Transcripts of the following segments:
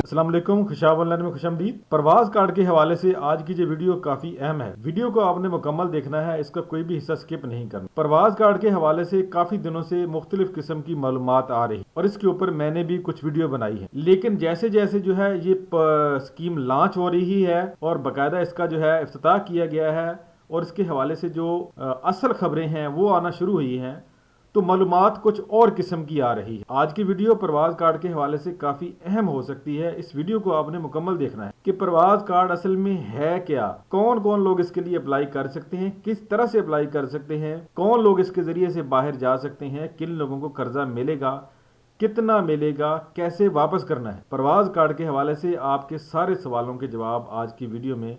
अस्सलाम वालेकुम, खुशाब ऑनलाइन में खुशमदीद। प्रवास कार्ड के हवाले से आज की जो वीडियो काफी अहम है। वीडियो को आपने मुकम्मल देखना है, इसका कोई भी हिस्सा स्किप नहीं करना। प्रवास कार्ड के हवाले से काफी दिनों से मुख्तलिफ किस्म की मालूमात आ रही और इसके ऊपर मैंने भी कुछ वीडियो बनाई है, लेकिन जैसे जैसे जो है ये स्कीम लॉन्च हो रही है और बाकायदा इसका जो है इफ्तिताह किया गया है और इसके हवाले से जो असल खबरें हैं वो आना शुरू हुई हैं, तो मालूमात कुछ और किस्म की आ रही है। आज की वीडियो प्रवास कार्ड के हवाले से काफी अहम हो सकती है। इस वीडियो को आपने मुकम्मल देखना है कि प्रवास कार्ड असल में है क्या, कौन कौन लोग इसके लिए अप्लाई कर सकते हैं, किस तरह से अप्लाई कर सकते हैं, कौन लोग इसके जरिए से बाहर जा सकते हैं, किन लोगों को कर्जा मिलेगा, कितना मिलेगा, कैसे वापस करना है। प्रवास कार्ड के हवाले से आपके सारे सवालों के जवाब आज की वीडियो में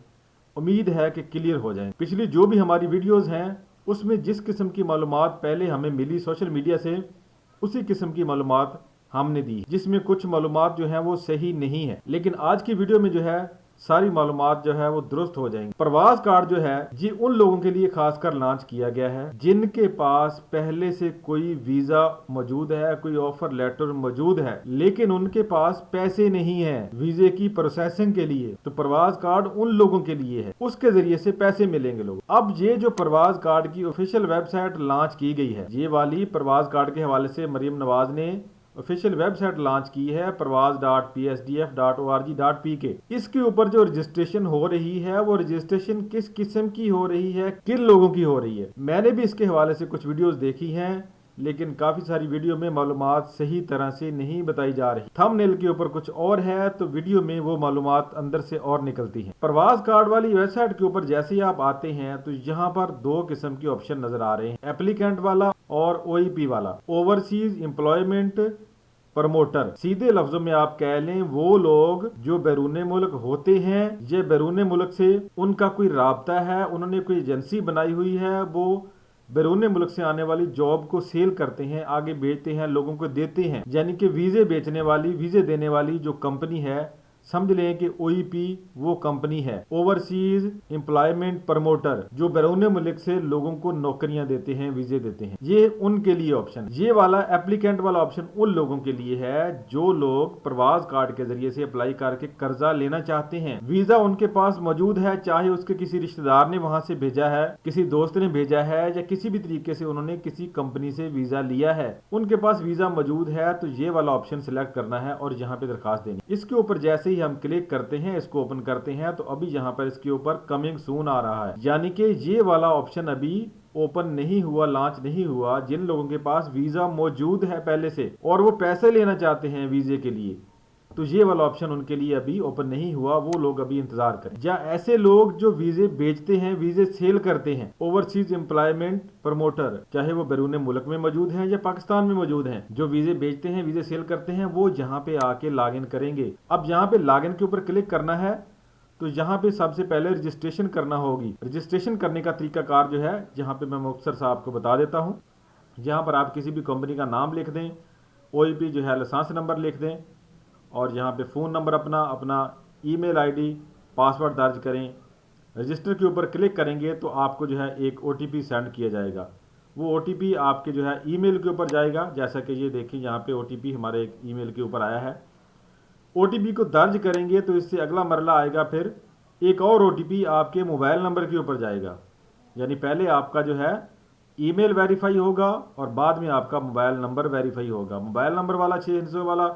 उम्मीद है कि क्लियर हो जाएं। पिछली जो भी हमारी वीडियोस हैं उसमें जिस किस्म की मालूमात पहले हमें मिली सोशल मीडिया से, उसी किस्म की मालूमात हमने दी, जिसमें कुछ मालूमात जो है वो सही नहीं है, लेकिन आज की वीडियो में जो है सारी मालूमात जो है वो दुरुस्त हो जाएंगी। प्रवास कार्ड जो है जी उन लोगों के लिए खासकर लॉन्च किया गया है जिनके पास पहले से कोई वीजा मौजूद है, कोई ऑफर लेटर मौजूद है, लेकिन उनके पास पैसे नहीं है वीजे की प्रोसेसिंग के लिए। तो प्रवास कार्ड उन लोगों के लिए है, उसके जरिए से पैसे मिलेंगे लोग। अब ये जो प्रवास कार्ड की ऑफिशियल वेबसाइट लॉन्च की गई है, ये वाली प्रवास कार्ड के हवाले से मरियम नवाज ने ऑफिशियल वेबसाइट लॉन्च की है, प्रवास.psdf.org.pk। इसके ऊपर जो रजिस्ट्रेशन हो रही है वो रजिस्ट्रेशन किस किस्म की हो रही है, किन लोगों की हो रही है। मैंने भी इसके हवाले से कुछ वीडियोस देखी हैं, लेकिन काफी सारी वीडियो में मालूमात सही तरह से नहीं बताई जा रही। थंबनेल के ऊपर कुछ और है तो वीडियो में वो मालूमात अंदर से और निकलती हैं। प्रवास कार्ड वाली वेबसाइट के ऊपर जैसे ही आप आते हैं तो यहाँ पर दो किस्म के ऑप्शन नजर आ रहे हैं, एप्लीकेंट वाला और ओईपी वाला, ओवरसीज एम्प्लॉयमेंट प्रमोटर। सीधे लफ्जों में आप कह लें वो लोग जो बैरून मुल्क होते हैं, ये बैरून मुल्क से उनका कोई राब्ता है, उन्होंने कोई एजेंसी बनाई हुई है, वो बैरून मुल्क से आने वाली जॉब को सेल करते हैं, आगे बेचते हैं, लोगों को देते हैं। यानी कि वीजे बेचने वाली, वीजे देने वाली जो कंपनी है, समझ लें कि ओईपी वो कंपनी है, ओवरसीज एम्प्लॉयमेंट प्रमोटर, जो बैरून मुल्क से लोगों को नौकरियां देते हैं, वीजे देते हैं। ये उनके लिए ऑप्शन। ये वाला एप्लीकेंट वाला ऑप्शन उन लोगों के लिए है जो लोग प्रवास कार्ड के जरिए से अप्लाई करके कर्जा लेना चाहते हैं। वीजा उनके पास मौजूद है, चाहे उसके किसी रिश्तेदार ने वहां से भेजा है, किसी दोस्त ने भेजा है, या किसी भी तरीके से उन्होंने किसी कंपनी से वीजा लिया है, उनके पास वीजा मौजूद है, तो ये वाला ऑप्शन सिलेक्ट करना है और यहाँ पे दरखास्त देनी। इसके ऊपर जैसे ही हम क्लिक करते हैं, इसको ओपन करते हैं, तो अभी यहाँ पर इसके ऊपर कमिंग सून आ रहा है, यानी कि ये वाला ऑप्शन अभी ओपन नहीं हुआ, लॉन्च नहीं हुआ। जिन लोगों के पास वीजा मौजूद है पहले से और वो पैसे लेना चाहते हैं वीजे के लिए, तो ये वाला ऑप्शन उनके लिए अभी ओपन नहीं हुआ, वो लोग अभी इंतजार करें। या ऐसे लोग जो वीजे बेचते हैं, वीजे सेल करते हैं, ओवरसीज एम्प्लॉयमेंट प्रमोटर, चाहे वो बैरून मुल्क में मौजूद हैं या पाकिस्तान में मौजूद हैं, जो वीजे बेचते हैं, वीजे सेल करते हैं, वो यहाँ पे आके लॉग इन करेंगे। अब यहाँ पे लॉग इन के ऊपर क्लिक करना है, तो यहाँ पे सबसे पहले रजिस्ट्रेशन करना होगी। रजिस्ट्रेशन करने का तरीकाकार जो है यहाँ पे मैं मुख्तसर सा आपको बता देता हूँ। यहाँ पर आप किसी भी कंपनी का नाम लिख दें, ओईपी जो है लाइसेंस नंबर लिख दें, और यहाँ पे फ़ोन नंबर अपना ईमेल आईडी, पासवर्ड दर्ज करें। रजिस्टर के ऊपर क्लिक करेंगे तो आपको जो है एक ओटीपी सेंड किया जाएगा। वो ओटीपी आपके जो है ईमेल के ऊपर जाएगा, जैसा कि ये देखिए यहाँ पे ओटीपी हमारे एक ईमेल के ऊपर आया है। ओटीपी को दर्ज करेंगे तो इससे अगला मरला आएगा, फिर एक और ओटीपी आपके मोबाइल नंबर के ऊपर जाएगा। यानी पहले आपका जो है ईमेल वेरीफाई होगा और बाद में आपका मोबाइल नंबर वेरीफाई होगा। मोबाइल नंबर वाला 6 हिस्सों वाला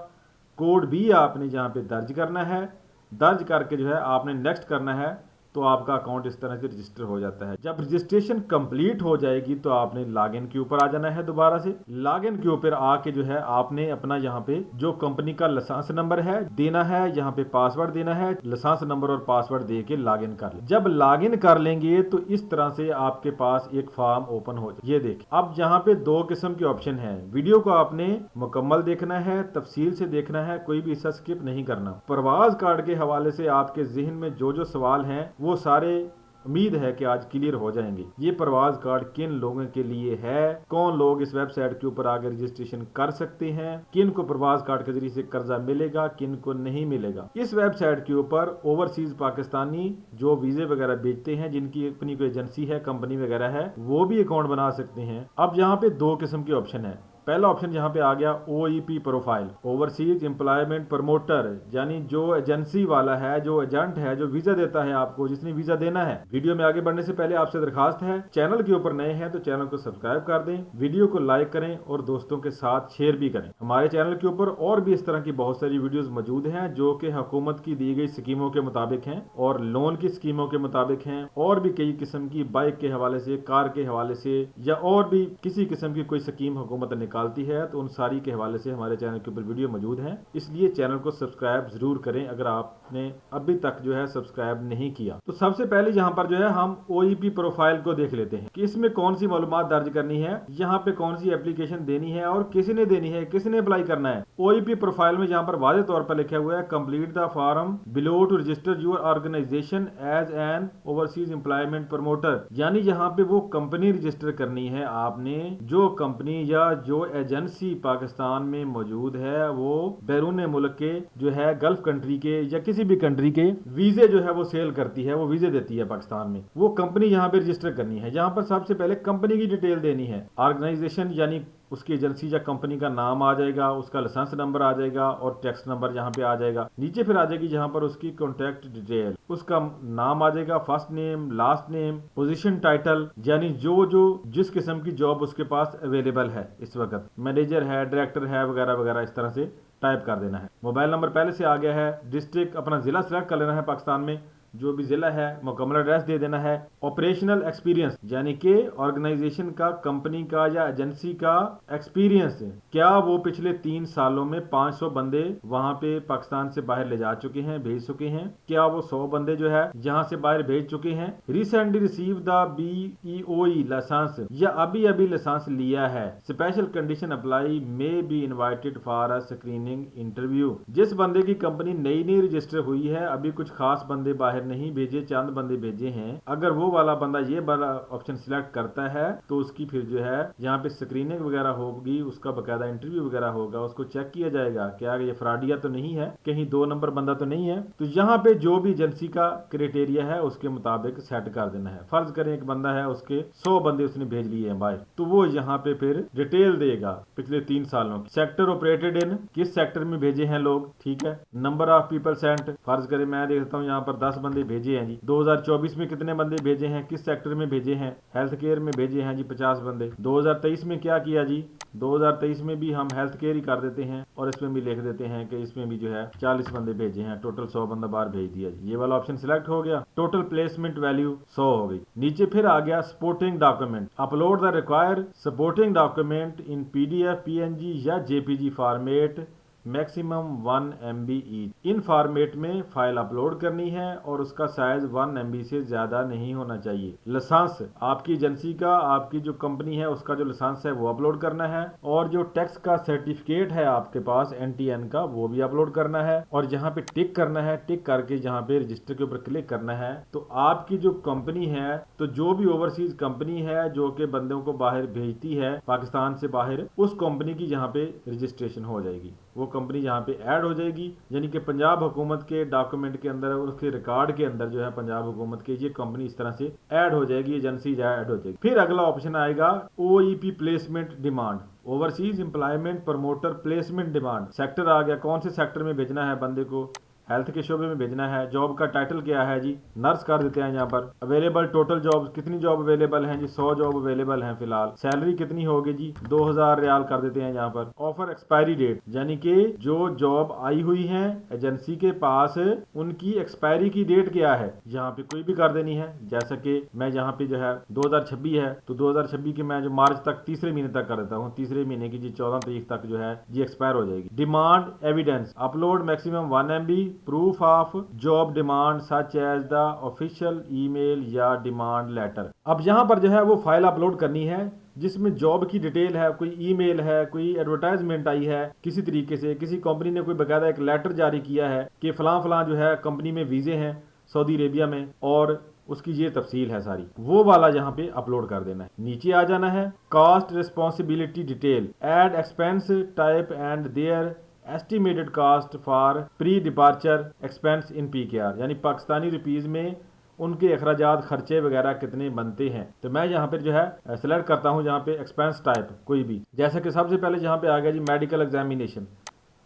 कोड भी आपने जहाँ पे दर्ज करना है। दर्ज करके जो है आपने नेक्स्ट करना है, तो आपका अकाउंट इस तरह से रजिस्टर हो जाता है। जब रजिस्ट्रेशन कंप्लीट हो जाएगी तो आपने लॉगिन के ऊपर आ जाना है। दोबारा से लॉगिन के ऊपर आके जो है आपने अपना यहाँ पे जो कंपनी का लाइसेंस नंबर है देना है, यहाँ पे पासवर्ड देना है, लाइसेंस नंबर और पासवर्ड दे के लॉगिन कर ले। जब लॉगिन कर लेंगे तो इस तरह से आपके पास एक फॉर्म ओपन हो जाए। ये देखिए, अब यहाँ पे दो किस्म के ऑप्शन है। वीडियो को आपने मुकम्मल देखना है, तफसील से देखना है, कोई भी हिस्सा स्किप नहीं करना। प्रवास कार्ड के हवाले से आपके जहन में जो जो सवाल हैं वो सारे उम्मीद है कि आज क्लियर हो जाएंगे। ये प्रवास कार्ड किन लोगों के लिए है, कौन लोग इस वेबसाइट के ऊपर आकर रजिस्ट्रेशन कर सकते हैं, किन को प्रवास कार्ड के जरिए से कर्जा मिलेगा, किन को नहीं मिलेगा। इस वेबसाइट के ऊपर ओवरसीज पाकिस्तानी जो वीजे वगैरह बेचते हैं, जिनकी अपनी कोई एजेंसी है, कंपनी वगैरह है, वो भी अकाउंट बना सकते हैं। अब यहाँ पे दो किस्म के ऑप्शन है, पहला ऑप्शन यहाँ पे आ गया OEP profile, overseas employment promoter, यानी जो एजेंसी वाला है, जो एजेंट है, जो वीजा देता है आपको, जिसने वीजा देना है। वीडियो में आगे बढ़ने से पहले आपसे दरखास्त है, चैनल के ऊपर नए हैं तो चैनल को सब्सक्राइब कर दें, वीडियो को लाइक करें और दोस्तों के साथ शेयर भी करें। हमारे चैनल के ऊपर और भी इस तरह की बहुत सारी वीडियोस मौजूद हैं जो कि हुकूमत की दी गई स्कीमों के मुताबिक हैं और लोन की स्कीमों के मुताबिक हैं, और भी कई किस्म की बाइक के हवाले से, कार के हवाले से, या और भी किसी किस्म की कोई स्कीम हुकूमत निकालती है तो उन सारी के हवाले से हमारे चैनल के ऊपर वीडियो मौजूद है। इसलिए चैनल को सब्सक्राइब जरूर करें अगर आपने अभी तक जो है सब्सक्राइब नहीं किया। तो सबसे पहले यहाँ पर जो है हम OEP प्रोफाइल को देख लेते हैं कि इसमें कौन सी मालूमात दर्ज करनी है, यहाँ पे कौन सी एप्लीकेशन देनी है और किसने देनी है, किसने अप्लाई करना है। OEP प्रोफाइल में यहाँ पर वाज़ेह तौर पर लिखा हुआ है complete the form below to register your organisation as an overseas employment promoter, यानी यहाँ पे वो कंपनी रजिस्टर करनी है आपने, जो कंपनी या जो एजेंसी पाकिस्तान में मौजूद है, वो बैरून मुल्क के जो है गल्फ कंट्री के या किसी भी कंट्री के वीजे जो है वो सेल करती है, वो वीजे देती है पाकिस्तान में, वो कंपनी यहाँ पे रजिस्टर करनी है। यहाँ पर सबसे पहले कंपनी की डिटेल देनी है, ऑर्गेनाइजेशन यानी उसकी एजेंसी या कंपनी का नाम आ जाएगा, उसका लाइसेंस नंबर आ जाएगा और टैक्स नंबर यहाँ पे आ जाएगा। नीचे फिर आ जाएगी यहाँ पर उसकी कॉन्टैक्ट डिटेल, उसका नाम आ जाएगा, first name, last name, position title, यानी जो जो जिस किस्म की जॉब उसके पास अवेलेबल है इस वक्त, मैनेजर है, डायरेक्टर है, वगैरह वगैरह, इस तरह से टाइप कर देना है। मोबाइल नंबर पहले से आ गया है, डिस्ट्रिक्ट अपना जिला सिलेक्ट कर लेना है पाकिस्तान में, जो भी जिला है, मुकम्मल एड्रेस दे देना है। ऑपरेशनल एक्सपीरियंस यानी कि ऑर्गेनाइजेशन का, कंपनी का या एजेंसी का एक्सपीरियंस, क्या वो पिछले 3 सालों में 500 बंदे वहां पे पाकिस्तान से बाहर ले जा चुके हैं, भेज चुके हैं, क्या वो 100 बंदे जो है यहाँ से बाहर भेज चुके हैं, recently receive the BEOE license, या अभी अभी लाइसेंस लिया है, special condition apply may be invited for a screening interview, जिस बंदे की कंपनी नई नई रजिस्टर हुई है, अभी कुछ खास बंदे बाहर नहीं भेजे, चंद बंदे भेजे हैं, अगर वो वाला बंदा ये वाला ऑप्शन सिलेक्ट करता है तो उसकी फिर जो है यहाँ पे स्क्रीनिंग वगैरह होगी, उसका बकायदा इंटरव्यू वगैरह होगा, उसको चेक किया जाएगा क्या ये फ्रॉडिया तो नहीं है, कहीं 2 नंबर बंदा तो नहीं है। तो यहाँ पे जो भी एजेंसी का क्राइटेरिया है उसके मुताबिक सेट कर देना है। फर्ज करें एक बंदा है, उसके 100 बंदे उसने भेज लिए हैं बाहर, तो वो यहाँ पे फिर डिटेल देगा पिछले 3 सालों की, सेक्टर ऑपरेटेड इन, किस सेक्टर में भेजे हैं लोग, ठीक है, नंबर ऑफ पीपल सेंट, फर्ज करें मैं देखता हूँ यहाँ पर 10 बंदे भेजे हैं जी, 2024 में कितने बंदे भेजे हैं, किस सेक्टर में भेजे हैं, हेल्थ केयर में भेजे हैं जी 50 बंदे। 2023 में क्या किया जी, 2023 में भी हम हेल्थ केयर ही कर देते हैं और इसमें भी लिख देते हैं कि इसमें भी जो है 40 बंदे भेजे हैं, टोटल 100 बंदा बाहर भेज दिया जी। ये वाला ऑप्शन सिलेक्ट हो गया, टोटल प्लेसमेंट वैल्यू 100 हो गई। नीचे फिर आ गया supporting document, upload the require supporting document in PDF, PNG या JPG format, maximum 1 MB each. इन फॉर्मेट में फाइल अपलोड करनी है और उसका साइज 1 MB से ज्यादा नहीं होना चाहिए। लाइसेंस आपकी एजेंसी का, आपकी जो कंपनी है उसका जो लाइसेंस है वो अपलोड करना है, और जो टैक्स का सर्टिफिकेट है आपके पास NTN का वो भी अपलोड करना है, और जहाँ पे टिक करना है, टिक करके जहाँ पे रजिस्टर के ऊपर क्लिक करना है, तो आपकी जो कंपनी है, तो जो भी ओवरसीज कंपनी है जो कि बंदों को बाहर भेजती है पाकिस्तान से बाहर, उस कंपनी की यहाँ पे रजिस्ट्रेशन हो जाएगी, वो कंपनी यहाँ पे ऐड हो जाएगी, यानी कि पंजाब हुकूमत के डॉक्यूमेंट के अंदर, उसके रिकॉर्ड के अंदर जो है पंजाब हुकूमत के ये कंपनी इस तरह से ऐड हो जाएगी, एजेंसी ऐड हो जाएगी। फिर अगला ऑप्शन आएगा OEP placement demand, overseas employment promoter placement demand. Sector आ गया, कौन से सेक्टर में भेजना है बंदे को, हेल्थ के शोबे में भेजना है, जॉब का टाइटल क्या है जी, नर्स कर देते हैं यहाँ पर। अवेलेबल टोटल जॉब, कितनी जॉब अवेलेबल हैं जी, 100 जॉब अवेलेबल हैं फिलहाल। सैलरी कितनी होगी जी, 2000 रियाल कर देते हैं यहाँ पर। ऑफर एक्सपायरी डेट, यानी कि जो जॉब आई हुई है एजेंसी के पास, उनकी एक्सपायरी की डेट क्या है, यहाँ पे कोई भी कर देनी है। जैसा कि मैं यहाँ पे जो है 2026 है, तो 2026 के मैं जो मार्च तक, तीसरे महीने तक कर देता हूँ, तीसरे महीने की जी 14 तारीख तक जो है जी एक्सपायर हो जाएगी। Demand evidence, upload maximum 1 MB, proof of job demand such as the official email या डिमांड लेटर। अब यहाँ पर जो है वो फाइल अपलोड करनी है जिसमें जॉब की डिटेल है, कोई ईमेल है, कोई एडवर्टाइजमेंट आई है, किसी तरीके से किसी कंपनी ने कोई बकायदा एक लेटर जारी किया है कि फलां फलां जो है कंपनी में वीजे हैं सऊदी अरेबिया में, और उसकी ये तफसील है सारी, वो वाला यहाँ पे अपलोड कर देना है। नीचे आ जाना है, cost responsibility detail, add expense type and their estimated cost for pre departure expense in PKR, यानी पाकिस्तानी रुपीज में उनके अखराजात खर्चे वगैरह कितने बनते हैं। तो मैं यहाँ पर जो है सिलेक्ट करता हूँ जहाँ पे एक्सपेंस टाइप कोई भी, जैसा कि सबसे पहले जहाँ पे आ गया जी मेडिकल एग्जामिनेशन।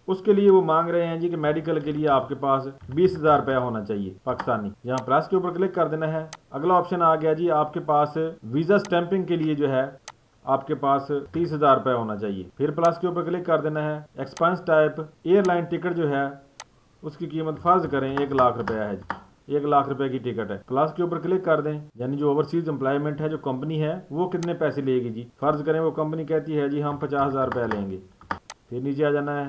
उसके लिए वो मांग रहे हैं जी कि मेडिकल के लिए आपके पास 20,000 रुपया होना चाहिए पाकिस्तानी। यहाँ प्लस के ऊपर क्लिक कर देना है। अगला ऑप्शन आ गया जी आपके पास वीजा स्टैंपिंग के लिए जो है आपके पास 30,000 रुपया होना चाहिए। फिर प्लस के ऊपर क्लिक कर देना है। एक्सपेंस टाइप एयरलाइन टिकट जो है उसकी कीमत फर्ज करें 1 लाख रुपया है जी, 1 लाख रुपए की टिकट है। प्लस के ऊपर क्लिक कर दें, यानी जो ओवरसीज एम्प्लॉयमेंट है जो कंपनी है वो कितने पैसे लेगी जी। फर्ज करें वो कंपनी कहती है जी हम 50,000 रुपया लेंगे। फिर नीचे आ जाना है,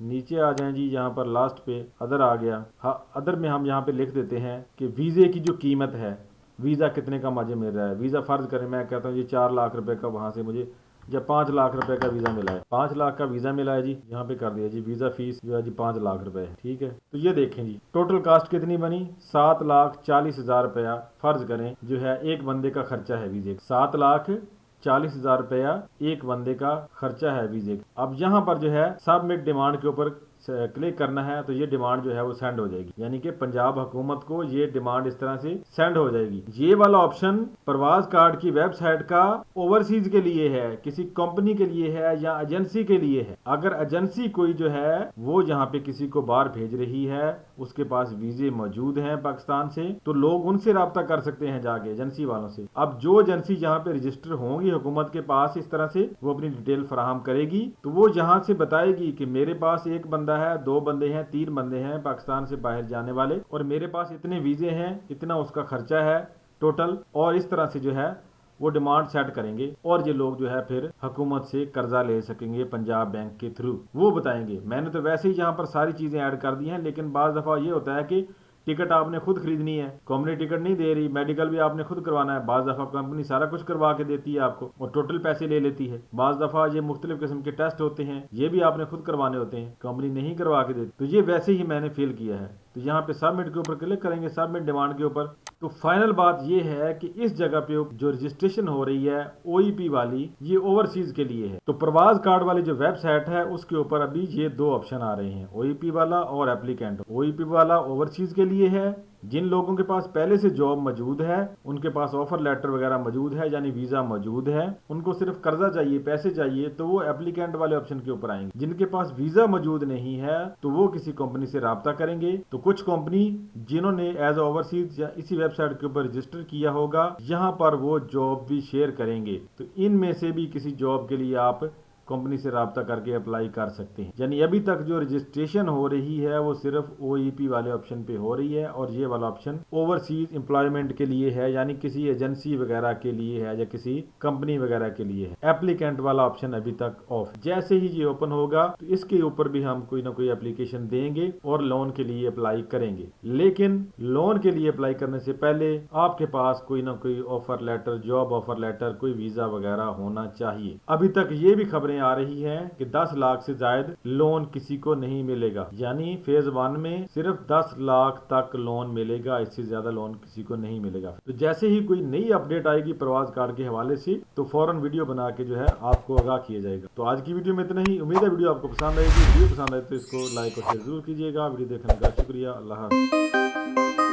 नीचे आ जाएं जी यहाँ पर लास्ट पे अदर आ गया। हाँ, अदर में हम यहाँ पे लिख देते हैं कि वीज़े की जो कीमत है, वीज़ा कितने का मुझे मिल रहा है। वीज़ा फ़र्ज़ करें मैं कहता हूँ ये 4 लाख रुपए का, वहाँ से मुझे जब 5 लाख रुपए का वीज़ा मिला है, 5 लाख का वीज़ा मिला है जी, यहाँ पे कर दिया जी वीज़ा फीस जो है जी 5 लाख रुपए है। ठीक है, तो ये देखें जी टोटल कास्ट कितनी बनी 7,40,000 रुपया। फ़र्ज़ करें जो है एक बंदे का खर्चा है वीज़े, 7,40,000 रुपया एक बंदे का खर्चा है वीज़े। अब यहाँ पर जो है सबमिट डिमांड के ऊपर क्लिक करना है तो ये डिमांड जो है वो सेंड हो जाएगी, यानी कि पंजाब हुकूमत को ये डिमांड इस तरह से सेंड हो जाएगी। ये वाला ऑप्शन प्रवास कार्ड की वेबसाइट का ओवरसीज के लिए है, किसी कंपनी के लिए है या एजेंसी के लिए है। अगर एजेंसी कोई जो है वो यहाँ पे किसी को बाहर भेज रही है, उसके पास वीजे मौजूद हैं पाकिस्तान से, तो लोग उनसे रब्ता कर सकते हैं जाके एजेंसी वालों से। अब जो एजेंसी जहाँ पे रजिस्टर होंगी हुकूमत के पास इस तरह से वो अपनी डिटेल फराहम करेगी, तो वो यहाँ से बताएगी कि मेरे पास एक बंदा है, 2 बंदे हैं, 3 बंदे हैं पाकिस्तान से बाहर जाने वाले और मेरे पास इतने वीजे हैं, इतना उसका खर्चा है टोटल, और इस तरह से जो है वो डिमांड सेट करेंगे और ये लोग जो है फिर हुकूमत से कर्जा ले सकेंगे पंजाब बैंक के थ्रू, वो बताएंगे। मैंने तो वैसे ही यहाँ पर सारी चीजें ऐड कर दी हैं, लेकिन बाज दफा ये होता है कि टिकट आपने खुद खरीदनी है, कंपनी टिकट नहीं दे रही, मेडिकल भी आपने खुद करवाना है। बाज दफा कंपनी सारा कुछ करवा के देती है आपको और टोटल पैसे ले लेती है। बाज दफा ये मुख्तलिफ किस्म के टेस्ट होते हैं, ये भी आपने खुद करवाने होते हैं, कंपनी नहीं करवा के देती। तो ये वैसे ही मैंने फिल किया है। तो यहाँ पे सबमिट के ऊपर क्लिक करेंगे, सबमिट डिमांड के ऊपर। तो फाइनल बात ये है कि इस जगह पे जो रजिस्ट्रेशन हो रही है ओईपी वाली, ये ओवरसीज के लिए है। तो प्रवास कार्ड वाली जो वेबसाइट है उसके ऊपर अभी ये 2 ऑप्शन आ रहे हैं, ओईपी वाला और एप्लीकेंट। ओईपी वाला ओवरसीज के लिए है, जिन लोगों के पास पहले से जॉब मौजूद है, उनके पास ऑफर लेटर वगैरह मौजूद है, यानी वीजा मौजूद है, उनको सिर्फ कर्जा चाहिए, पैसे चाहिए, तो वो एप्लीकेंट वाले ऑप्शन के ऊपर आएंगे। जिनके पास वीजा मौजूद नहीं है तो वो किसी कंपनी से राब्ता करेंगे। तो कुछ कंपनी जिन्होंने एज ओवरसीज या इसी वेबसाइट के ऊपर रजिस्टर किया होगा, यहाँ पर वो जॉब भी शेयर करेंगे। तो इनमें से भी किसी जॉब के लिए आप कंपनी से राब्ता करके अप्लाई कर सकते हैं। यानी अभी तक जो रजिस्ट्रेशन हो रही है वो सिर्फ ओईपी वाले ऑप्शन पे हो रही है और ये वाला ऑप्शन ओवरसीज एम्प्लॉयमेंट के लिए है, यानी किसी एजेंसी वगैरह के लिए है या किसी कंपनी वगैरह के लिए है। एप्लीकेंट वाला ऑप्शन अभी तक ऑफ। जैसे ही ये ओपन होगा तो इसके ऊपर भी हम कोई ना कोई एप्लीकेशन देंगे और लोन के लिए अप्लाई करेंगे। लेकिन लोन के लिए अप्लाई करने से पहले आपके पास कोई ना कोई offer letter, job offer letter, कोई वीजा वगैरह होना चाहिए। अभी तक ये भी खबरें आ रही है कि 10 लाख से ज्यादा लोन किसी को नहीं मिलेगा, यानी फेज 1 में सिर्फ 10 लाख तक लोन मिलेगा, इससे ज्यादा लोन किसी को नहीं मिलेगा। तो जैसे ही कोई नई अपडेट आएगी प्रवास कार्ड के हवाले से तो फौरन वीडियो बना के जो है आपको आगाह किया जाएगा। तो आज की वीडियो में इतना ही। उम्मीद है वीडियो आपको पसंद आएगी। वीडियो पसंद आए तो इसको लाइक और शेयर जरूर कीजिएगा। वीडियो देखने का शुक्रिया। अल्लाह।